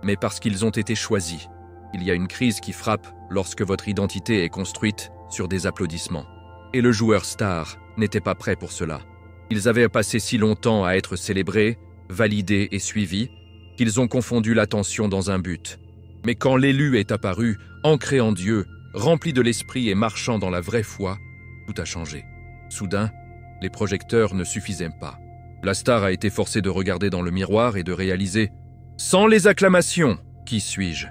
mais parce qu'ils ont été choisis. Il y a une crise qui frappe lorsque votre identité est construite sur des applaudissements. Et le joueur star n'était pas prêt pour cela. Ils avaient passé si longtemps à être célébrés, validés et suivis, qu'ils ont confondu l'attention dans un but. Mais quand l'élu est apparu, ancré en Dieu, rempli de l'esprit et marchant dans la vraie foi, tout a changé. Soudain, les projecteurs ne suffisaient pas. La star a été forcée de regarder dans le miroir et de réaliser « Sans les acclamations, qui suis-je »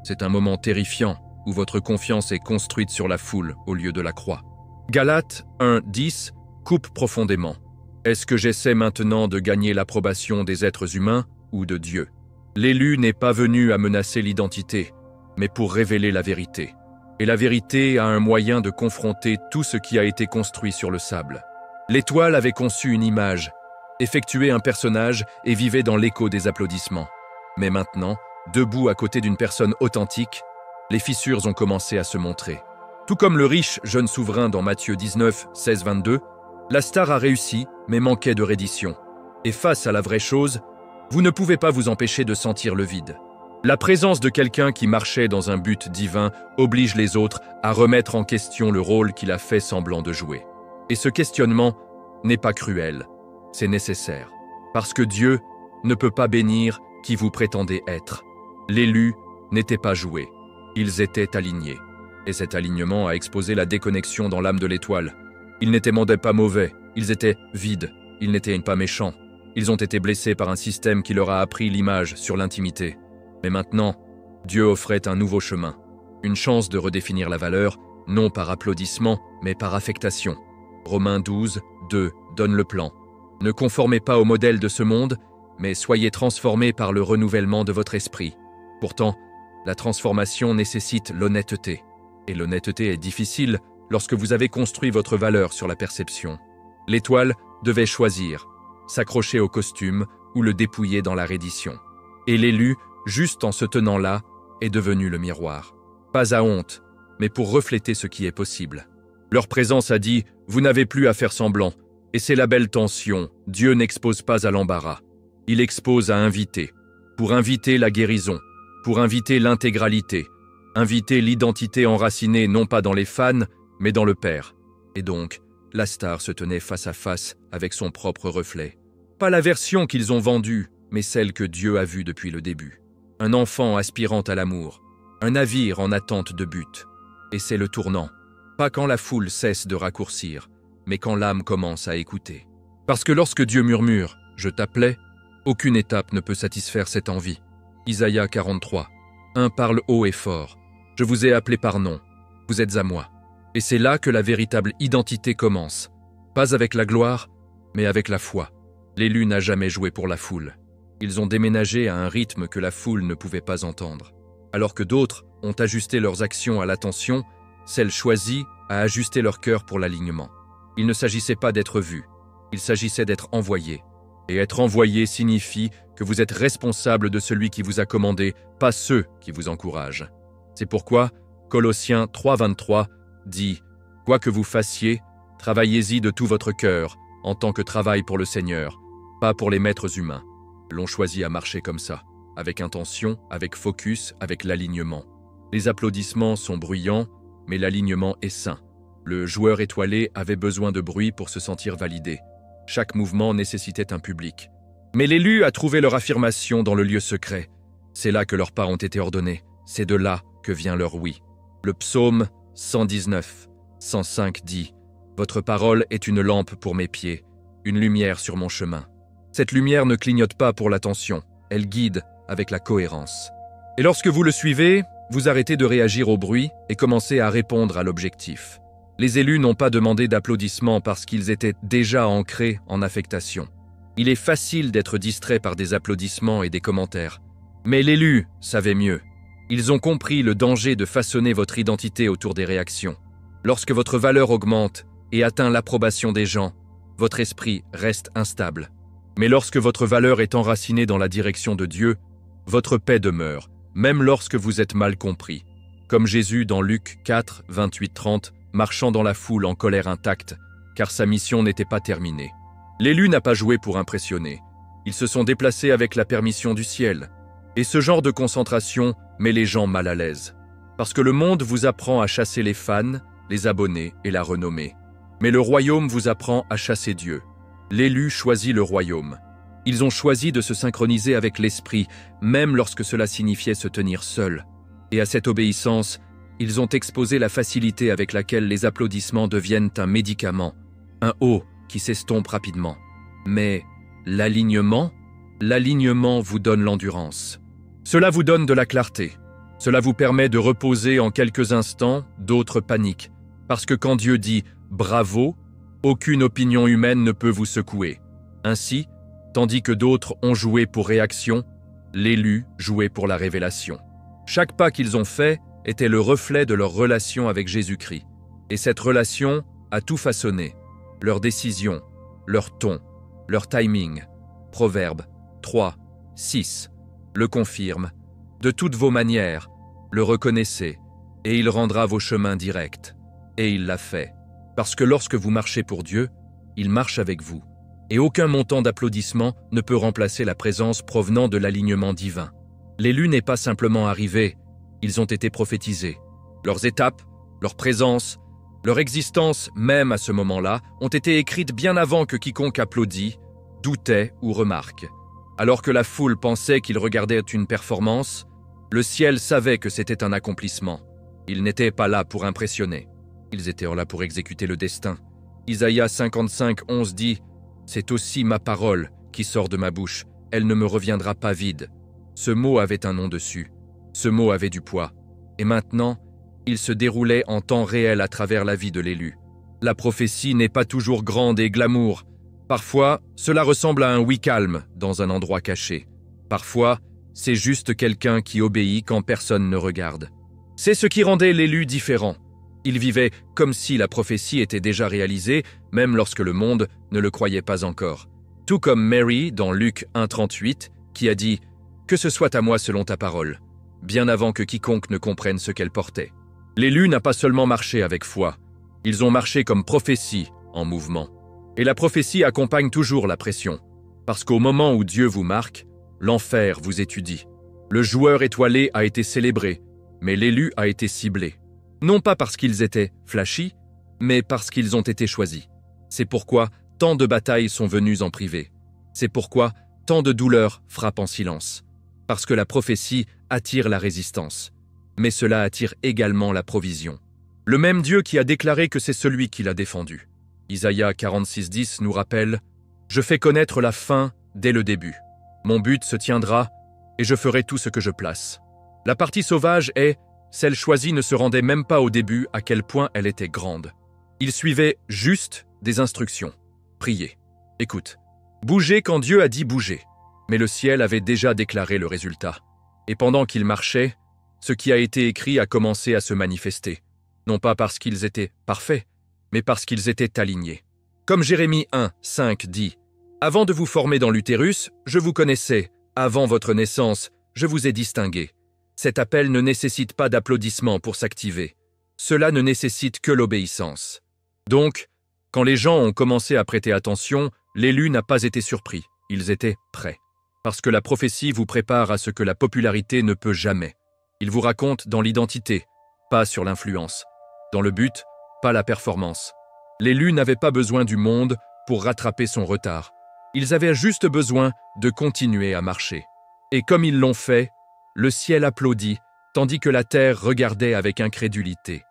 C'est un moment terrifiant où votre confiance est construite sur la foule au lieu de la croix. Galates 1:10 coupe profondément. Est-ce que j'essaie maintenant de gagner l'approbation des êtres humains ou de Dieu? L'élu n'est pas venu à menacer l'identité, mais pour révéler la vérité. Et la vérité a un moyen de confronter tout ce qui a été construit sur le sable. L'étoile avait conçu une image, effectué un personnage et vivait dans l'écho des applaudissements. Mais maintenant, debout à côté d'une personne authentique, les fissures ont commencé à se montrer. Tout comme le riche jeune souverain dans Matthieu 19, 16-22, la star a réussi, mais manquait de reddition. Et face à la vraie chose, vous ne pouvez pas vous empêcher de sentir le vide. La présence de quelqu'un qui marchait dans un but divin oblige les autres à remettre en question le rôle qu'il a fait semblant de jouer. Et ce questionnement n'est pas cruel, c'est nécessaire. Parce que Dieu ne peut pas bénir qui vous prétendez être. L'élu n'était pas joué, ils étaient alignés. Et cet alignement a exposé la déconnexion dans l'âme de l'étoile. Ils n'étaient pas mauvais, ils étaient vides, ils n'étaient pas méchants. Ils ont été blessés par un système qui leur a appris l'image sur l'intimité. Mais maintenant, Dieu offrait un nouveau chemin, une chance de redéfinir la valeur, non par applaudissement, mais par affectation. Romains 12, 2 donne le plan. Ne conformez pas au modèle de ce monde, mais soyez transformés par le renouvellement de votre esprit. Pourtant, la transformation nécessite l'honnêteté. Et l'honnêteté est difficile lorsque vous avez construit votre valeur sur la perception. L'étoile devait choisir, s'accrocher au costume ou le dépouiller dans la reddition. Et l'élu, juste en se tenant là, est devenu le miroir. Pas à honte, mais pour refléter ce qui est possible. Leur présence a dit « Vous n'avez plus à faire semblant ». Et c'est la belle tension, Dieu n'expose pas à l'embarras. Il expose à inviter, pour inviter la guérison, pour inviter l'intégralité, inviter l'identité enracinée non pas dans les fans, mais dans le Père. Et donc, la star se tenait face à face avec son propre reflet. Pas la version qu'ils ont vendue, mais celle que Dieu a vue depuis le début. Un enfant aspirant à l'amour, un navire en attente de but. Et c'est le tournant, pas quand la foule cesse de raccourcir, mais quand l'âme commence à écouter. Parce que lorsque Dieu murmure « Je t'appelais », aucune étape ne peut satisfaire cette envie. Isaïe 43. Un parle haut et fort. « Je vous ai appelé par nom. Vous êtes à moi. » Et c'est là que la véritable identité commence. Pas avec la gloire, mais avec la foi. L'élu n'a jamais joué pour la foule. Ils ont déménagé à un rythme que la foule ne pouvait pas entendre. Alors que d'autres ont ajusté leurs actions à l'attention, celle choisie a ajusté leur cœur pour l'alignement. Il ne s'agissait pas d'être vu, il s'agissait d'être envoyé. Et être envoyé signifie que vous êtes responsable de celui qui vous a commandé, pas ceux qui vous encouragent. C'est pourquoi Colossiens 3:23 dit « Quoi que vous fassiez, travaillez-y de tout votre cœur, en tant que travail pour le Seigneur, pas pour les maîtres humains. » L'on choisit à marcher comme ça, avec intention, avec focus, avec l'alignement. Les applaudissements sont bruyants, mais l'alignement est sain. Le joueur étoilé avait besoin de bruit pour se sentir validé. Chaque mouvement nécessitait un public. Mais l'élu a trouvé leur affirmation dans le lieu secret. C'est là que leurs pas ont été ordonnés. C'est de là que vient leur oui. Le psaume 119, 105 dit « Votre parole est une lampe pour mes pieds, une lumière sur mon chemin. » Cette lumière ne clignote pas pour l'attention, elle guide avec la cohérence. Et lorsque vous le suivez, vous arrêtez de réagir au bruit et commencez à répondre à l'objectif. Les élus n'ont pas demandé d'applaudissements parce qu'ils étaient déjà ancrés en affectation. Il est facile d'être distrait par des applaudissements et des commentaires. Mais l'élu savait mieux. Ils ont compris le danger de façonner votre identité autour des réactions. Lorsque votre valeur augmente et atteint l'approbation des gens, votre esprit reste instable. Mais lorsque votre valeur est enracinée dans la direction de Dieu, votre paix demeure, même lorsque vous êtes mal compris. Comme Jésus dans Luc 4, 28-30, marchant dans la foule en colère intacte, car sa mission n'était pas terminée. L'élu n'a pas joué pour impressionner. Ils se sont déplacés avec la permission du ciel. Et ce genre de concentration met les gens mal à l'aise. Parce que le monde vous apprend à chasser les fans, les abonnés et la renommée. Mais le royaume vous apprend à chasser Dieu. L'élu choisit le royaume. Ils ont choisi de se synchroniser avec l'esprit, même lorsque cela signifiait se tenir seul. Et à cette obéissance, ils ont exposé la facilité avec laquelle les applaudissements deviennent un médicament, un haut qui s'estompe rapidement. Mais l'alignement vous donne l'endurance. Cela vous donne de la clarté. Cela vous permet de reposer en quelques instants, d'autres paniquent. Parce que quand Dieu dit « bravo », aucune opinion humaine ne peut vous secouer. Ainsi, tandis que d'autres ont joué pour réaction, l'élu jouait pour la révélation. Chaque pas qu'ils ont fait était le reflet de leur relation avec Jésus-Christ. Et cette relation a tout façonné. Leurs décisions, leur ton, leur timing. Proverbe 3, 6 le confirme. De toutes vos manières, le reconnaissez, et il rendra vos chemins directs. Et il l'a fait. Parce que lorsque vous marchez pour Dieu, il marche avec vous. Et aucun montant d'applaudissements ne peut remplacer la présence provenant de l'alignement divin. L'élu n'est pas simplement arrivé, ils ont été prophétisés. Leurs étapes, leur présence, leur existence, même à ce moment-là, ont été écrites bien avant que quiconque applaudit, doutait ou remarque. Alors que la foule pensait qu'ils regardaient une performance, le ciel savait que c'était un accomplissement. Ils n'étaient pas là pour impressionner. Ils étaient là pour exécuter le destin. Isaïe 55, 11 dit « C'est aussi ma parole qui sort de ma bouche, elle ne me reviendra pas vide. » Ce mot avait un nom dessus. Ce mot avait du poids. Et maintenant, il se déroulait en temps réel à travers la vie de l'élu. La prophétie n'est pas toujours grande et glamour. Parfois, cela ressemble à un oui calme dans un endroit caché. Parfois, c'est juste quelqu'un qui obéit quand personne ne regarde. C'est ce qui rendait l'élu différent. Il vivait comme si la prophétie était déjà réalisée, même lorsque le monde ne le croyait pas encore. Tout comme Mary dans Luc 1,38, qui a dit « Que ce soit à moi selon ta parole », bien avant que quiconque ne comprenne ce qu'elle portait. L'élu n'a pas seulement marché avec foi, ils ont marché comme prophétie en mouvement. Et la prophétie accompagne toujours la pression, parce qu'au moment où Dieu vous marque, l'enfer vous étudie. Le joueur étoilé a été célébré, mais l'élu a été ciblé. Non pas parce qu'ils étaient flashy, mais parce qu'ils ont été choisis. C'est pourquoi tant de batailles sont venues en privé. C'est pourquoi tant de douleurs frappent en silence. Parce que la prophétie attire la résistance. Mais cela attire également la provision. Le même Dieu qui a déclaré que c'est celui qui l'a défendu. Isaïe 46,10 nous rappelle « Je fais connaître la fin dès le début. Mon but se tiendra et je ferai tout ce que je place. » La partie sauvage est « Celle choisie ne se rendait même pas au début à quel point elle était grande. » Il suivait juste des instructions. Priez. Écoute. Bougez quand Dieu a dit bouger. Mais le ciel avait déjà déclaré le résultat. Et pendant qu'ils marchaient, ce qui a été écrit a commencé à se manifester. Non pas parce qu'ils étaient parfaits, mais parce qu'ils étaient alignés. Comme Jérémie 1, 5 dit « Avant de vous former dans l'utérus, je vous connaissais. Avant votre naissance, je vous ai distingué. » Cet appel ne nécessite pas d'applaudissements pour s'activer. Cela ne nécessite que l'obéissance. Donc, quand les gens ont commencé à prêter attention, l'élu n'a pas été surpris. Ils étaient prêts. Parce que la prophétie vous prépare à ce que la popularité ne peut jamais. Il vous raconte dans l'identité, pas sur l'influence. Dans le but, pas la performance. L'élu n'avait pas besoin du monde pour rattraper son retard. Ils avaient juste besoin de continuer à marcher. Et comme ils l'ont fait, le ciel applaudit, tandis que la terre regardait avec incrédulité.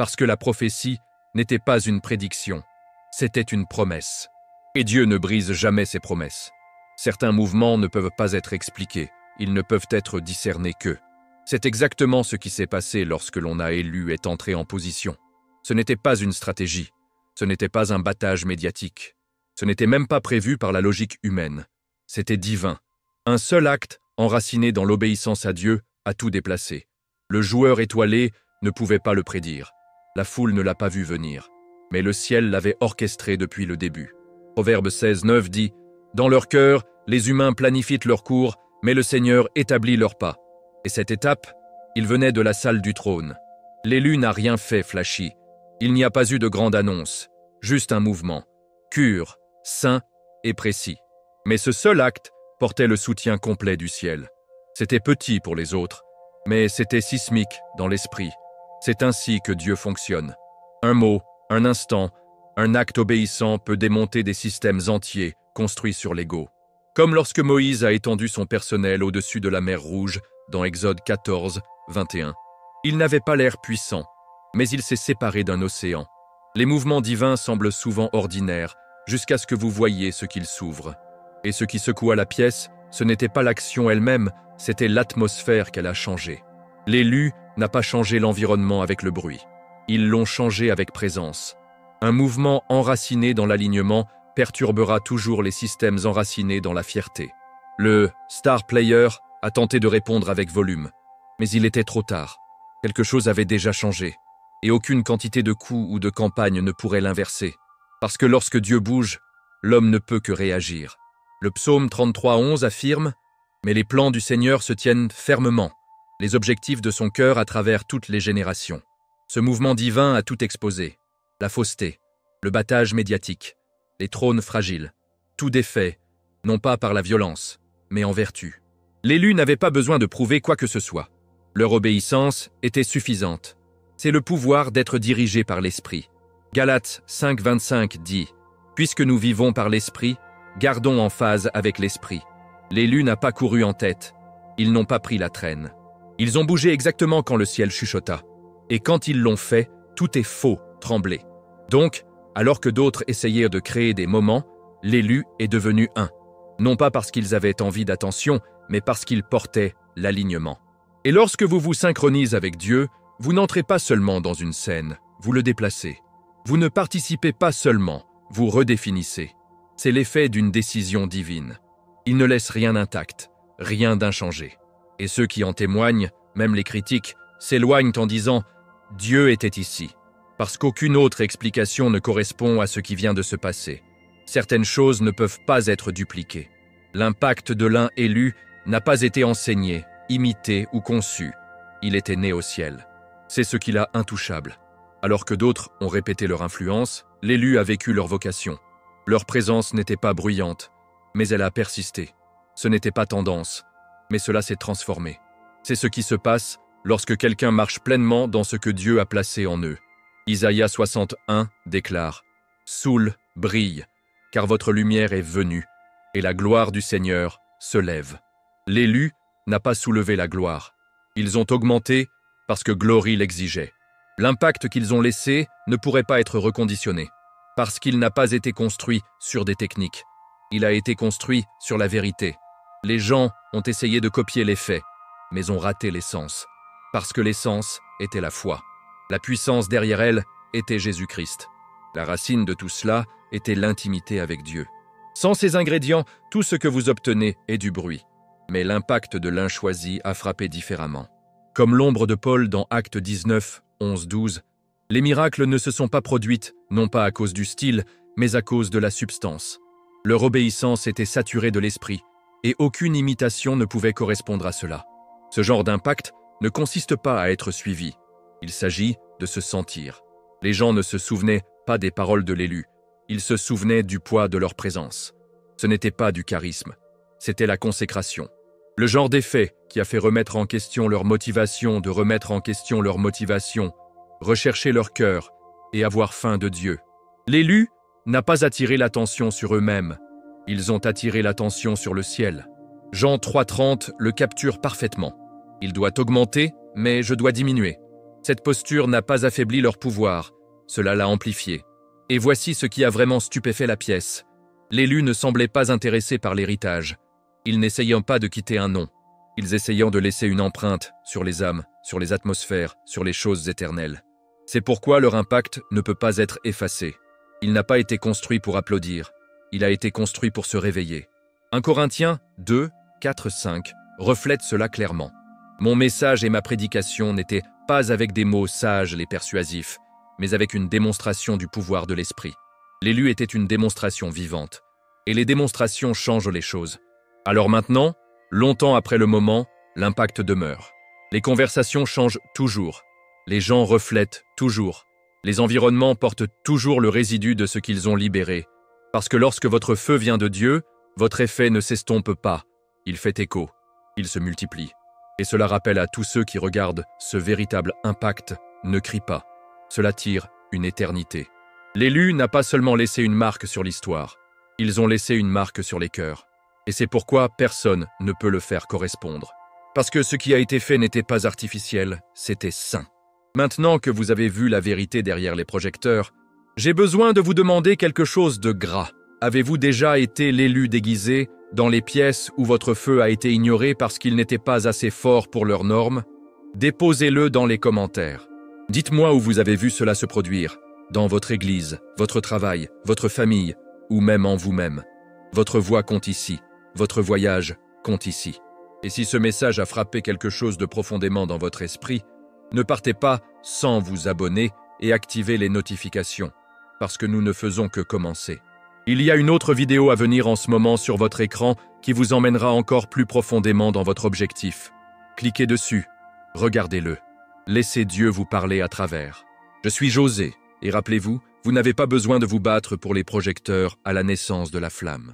parce que la prophétie n'était pas une prédiction, c'était une promesse. Et Dieu ne brise jamais ses promesses. Certains mouvements ne peuvent pas être expliqués, ils ne peuvent être discernés qu'eux. C'est exactement ce qui s'est passé lorsque l'on a élu est entré en position. Ce n'était pas une stratégie, ce n'était pas un battage médiatique, ce n'était même pas prévu par la logique humaine. C'était divin. Un seul acte, enraciné dans l'obéissance à Dieu, a tout déplacé. Le joueur étoilé ne pouvait pas le prédire. La foule ne l'a pas vu venir. Mais le ciel l'avait orchestré depuis le début. Proverbe 16:9 dit « Dans leur cœur, les humains planifient leur cours, mais le Seigneur établit leurs pas. » Et cette étape, il venait de la salle du trône. L'élu n'a rien fait flashy. Il n'y a pas eu de grande annonce, juste un mouvement, pur, saint et précis. Mais ce seul acte portait le soutien complet du ciel. C'était petit pour les autres, mais c'était sismique dans l'esprit. C'est ainsi que Dieu fonctionne. Un mot, un instant, un acte obéissant peut démonter des systèmes entiers construits sur l'ego. Comme lorsque Moïse a étendu son personnel au-dessus de la mer Rouge dans Exode 14, 21. Il n'avait pas l'air puissant, mais il s'est séparé d'un océan. Les mouvements divins semblent souvent ordinaires, jusqu'à ce que vous voyiez ce qu'ils s'ouvrent. Et ce qui secoua la pièce, ce n'était pas l'action elle-même, c'était l'atmosphère qu'elle a changée. L'élu n'a pas changé l'environnement avec le bruit. Ils l'ont changé avec présence. Un mouvement enraciné dans l'alignement perturbera toujours les systèmes enracinés dans la fierté. Le star player a tenté de répondre avec volume, mais il était trop tard. Quelque chose avait déjà changé, et aucune quantité de coups ou de campagne ne pourrait l'inverser, parce que lorsque Dieu bouge, l'homme ne peut que réagir. Le psaume 33:11 affirme « Mais les plans du Seigneur se tiennent fermement, les objectifs de son cœur à travers toutes les générations. » Ce mouvement divin a tout exposé, la fausseté, le battage médiatique, les trônes fragiles, tout défait, non pas par la violence, mais en vertu. L'élu n'avait pas besoin de prouver quoi que ce soit. Leur obéissance était suffisante. C'est le pouvoir d'être dirigé par l'Esprit. Galates 5:25 dit « Puisque nous vivons par l'Esprit, gardons en phase avec l'Esprit. » L'élu n'a pas couru en tête. Ils n'ont pas pris la traîne. Ils ont bougé exactement quand le ciel chuchota. Et quand ils l'ont fait, tout est faux, tremblé. Donc, alors que d'autres essayaient de créer des moments, l'élu est devenu un. Non pas parce qu'ils avaient envie d'attention, mais parce qu'ils portaient l'alignement. Et lorsque vous vous synchronisez avec Dieu, vous n'entrez pas seulement dans une scène, vous le déplacez. Vous ne participez pas seulement, vous redéfinissez. C'est l'effet d'une décision divine. Il ne laisse rien intact, rien d'inchangé. Et ceux qui en témoignent, même les critiques, s'éloignent en disant « Dieu était ici », parce qu'aucune autre explication ne correspond à ce qui vient de se passer. Certaines choses ne peuvent pas être dupliquées. L'impact de l'un élu n'a pas été enseigné, imité ou conçu. Il était né au ciel. C'est ce qui l'a intouchable. Alors que d'autres ont répété leur influence, l'élu a vécu leur vocation. Leur présence n'était pas bruyante, mais elle a persisté. Ce n'était pas tendance, mais cela s'est transformé. C'est ce qui se passe lorsque quelqu'un marche pleinement dans ce que Dieu a placé en eux. Isaïe 61 déclare « Soul brille, car votre lumière est venue, et la gloire du Seigneur se lève. » L'élu n'a pas soulevé la gloire. Ils ont augmenté parce que Glory l'exigeait. L'impact qu'ils ont laissé ne pourrait pas être reconditionné, parce qu'il n'a pas été construit sur des techniques. Il a été construit sur la vérité. Les gens ont essayé de copier les faits, mais ont raté l'essence, parce que l'essence était la foi. La puissance derrière elle était Jésus-Christ. La racine de tout cela était l'intimité avec Dieu. Sans ces ingrédients, tout ce que vous obtenez est du bruit. Mais l'impact de l'un choisi a frappé différemment. Comme l'ombre de Paul dans Actes 19, 11, 12, les miracles ne se sont pas produites, non pas à cause du style, mais à cause de la substance. Leur obéissance était saturée de l'esprit, et aucune imitation ne pouvait correspondre à cela. Ce genre d'impact ne consiste pas à être suivi. Il s'agit de se sentir. Les gens ne se souvenaient pas des paroles de l'élu. Ils se souvenaient du poids de leur présence. Ce n'était pas du charisme, c'était la consécration. Le genre d'effet qui a fait remettre en question leur motivation, de remettre en question leur motivation, rechercher leur cœur et avoir faim de Dieu. L'élu n'a pas attiré l'attention sur eux-mêmes. Ils ont attiré l'attention sur le ciel. Jean 3,30 le capture parfaitement. Il doit augmenter, mais je dois diminuer. Cette posture n'a pas affaibli leur pouvoir, cela l'a amplifié. Et voici ce qui a vraiment stupéfait la pièce. L'élu ne semblait pas intéressé par l'héritage. Ils n'essayant pas de quitter un nom. Ils essayant de laisser une empreinte sur les âmes, sur les atmosphères, sur les choses éternelles. C'est pourquoi leur impact ne peut pas être effacé. Il n'a pas été construit pour applaudir. Il a été construit pour se réveiller. 1 Corinthiens 2, 4, 5 reflète cela clairement. Mon message et ma prédication n'étaient pas avec des mots sages et persuasifs, mais avec une démonstration du pouvoir de l'esprit. L'élu était une démonstration vivante. Et les démonstrations changent les choses. Alors maintenant, longtemps après le moment, l'impact demeure. Les conversations changent toujours. Les gens reflètent toujours. Les environnements portent toujours le résidu de ce qu'ils ont libéré. Parce que lorsque votre feu vient de Dieu, votre effet ne s'estompe pas. Il fait écho. Il se multiplie. Et cela rappelle à tous ceux qui regardent ce véritable impact, ne crie pas. Cela tire une éternité. L'élu n'a pas seulement laissé une marque sur l'histoire. Ils ont laissé une marque sur les cœurs. Et c'est pourquoi personne ne peut le faire correspondre. Parce que ce qui a été fait n'était pas artificiel, c'était saint. Maintenant que vous avez vu la vérité derrière les projecteurs, j'ai besoin de vous demander quelque chose de gras. Avez-vous déjà été l'élu déguisé dans les pièces où votre feu a été ignoré parce qu'il n'était pas assez fort pour leurs normes? Déposez-le dans les commentaires. Dites-moi où vous avez vu cela se produire, dans votre église, votre travail, votre famille, ou même en vous-même. Votre voix compte ici, votre voyage compte ici. Et si ce message a frappé quelque chose de profondément dans votre esprit, ne partez pas sans vous abonner et activer les notifications, parce que nous ne faisons que commencer. Il y a une autre vidéo à venir en ce moment sur votre écran qui vous emmènera encore plus profondément dans votre objectif. Cliquez dessus, regardez-le. Laissez Dieu vous parler à travers. Je suis José, et rappelez-vous, vous n'avez pas besoin de vous battre pour les projecteurs à la naissance de la flamme.